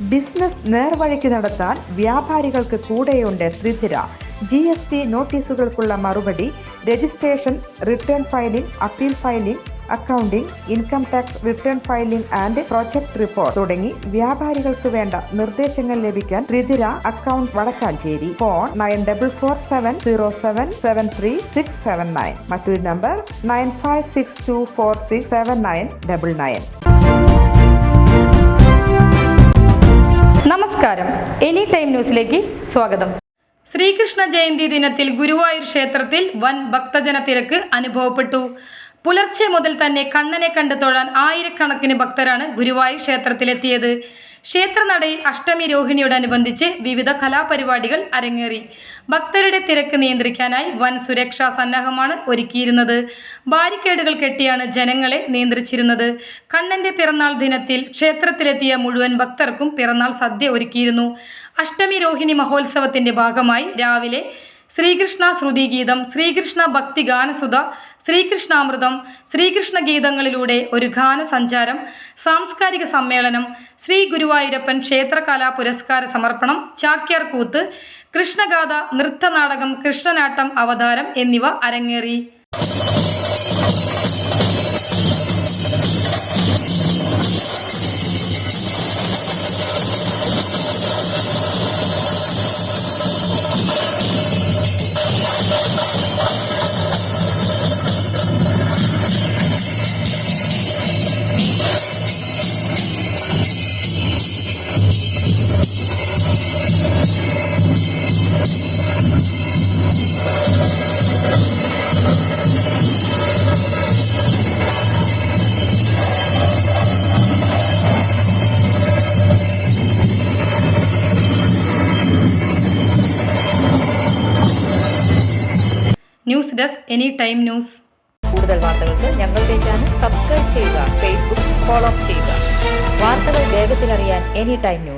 Business നേർവഴിക്ക് നടത്താൻ വ്യാപാരികൾക്ക് കൂടെയുണ്ട് ശ്രീധര. GST നോട്ടീസുകൾക്കുള്ള മറുപടി, registration, return filing, appeal filing, accounting, income tax return filing and project report തുടങ്ങി വ്യാപാരികൾക്ക് വേണ്ട നിർദ്ദേശങ്ങൾ ലഭിക്കാൻ ശ്രീധര അക്കൗണ്ട് വടക്കാഞ്ചേരി. ഫോൺ 9447077369. മറ്റൊരു നമ്പർ 9562467999. നമസ്കാരം, എനി ടൈം ന്യൂസിലേക്ക് സ്വാഗതം. ശ്രീകൃഷ്ണ ജയന്തി ദിനത്തിൽ ഗുരുവായൂർ ക്ഷേത്രത്തിൽ വൻ ഭക്തജന തിരക്ക് അനുഭവപ്പെട്ടു. പുലർച്ചെ മുതൽ തന്നെ കണ്ണനെ കണ്ടു തൊഴാൻ ആയിരക്കണക്കിന് ഭക്തരാണ് ഗുരുവായൂർ ക്ഷേത്രത്തിലെത്തിയത്. ക്ഷേത്രനടയിൽ അഷ്ടമി രോഹിണിയോടനുബന്ധിച്ച് വിവിധ കലാപരിപാടികൾ അരങ്ങേറി. ഭക്തരുടെ തിരക്ക് നിയന്ത്രിക്കാനായി വൻ സുരക്ഷാ സന്നാഹമാണ് ഒരുക്കിയിരുന്നത്. ബാരിക്കേഡുകൾ കെട്ടിയാണ് ജനങ്ങളെ നിയന്ത്രിച്ചിരുന്നത്. കണ്ണന്റെ പിറന്നാൾ ദിനത്തിൽ ക്ഷേത്രത്തിലെത്തിയ മുഴുവൻ ഭക്തർക്കും പിറന്നാൾ സദ്യ ഒരുക്കിയിരുന്നു. അഷ്ടമി രോഹിണി മഹോത്സവത്തിന്റെ ഭാഗമായി രാവിലെ ശ്രീകൃഷ്ണ ശ്രുതിഗീതം, ശ്രീകൃഷ്ണ ഭക്തി ഗാനസുധ, ശ്രീകൃഷ്ണാമൃതം, ശ്രീകൃഷ്ണ ഗീതങ്ങളിലൂടെ ഒരു ഗാനസഞ്ചാരം, സാംസ്കാരിക സമ്മേളനം, ശ്രീ ഗുരുവായൂരപ്പൻ ക്ഷേത്രകലാ പുരസ്കാര സമർപ്പണം, ചാക്യാർ കൂത്ത്, കൃഷ്ണഗാഥ, നൃത്തനാടകം, കൃഷ്ണനാട്ടം, അവതാരം എന്നിവ അരങ്ങേറി. News desk, any time news. കൂടുതൽ വാർത്തകൾക്ക് ഞങ്ങളുടെ ചാനൽ സബ്സ്ക്രൈബ് ചെയ്യുക, ഫേസ്ബുക്ക് ഫോളോ ചെയ്യുക. വാർത്തകൾ വേഗത്തിലറിയാൻ എനി ടൈം ന്യൂസ്.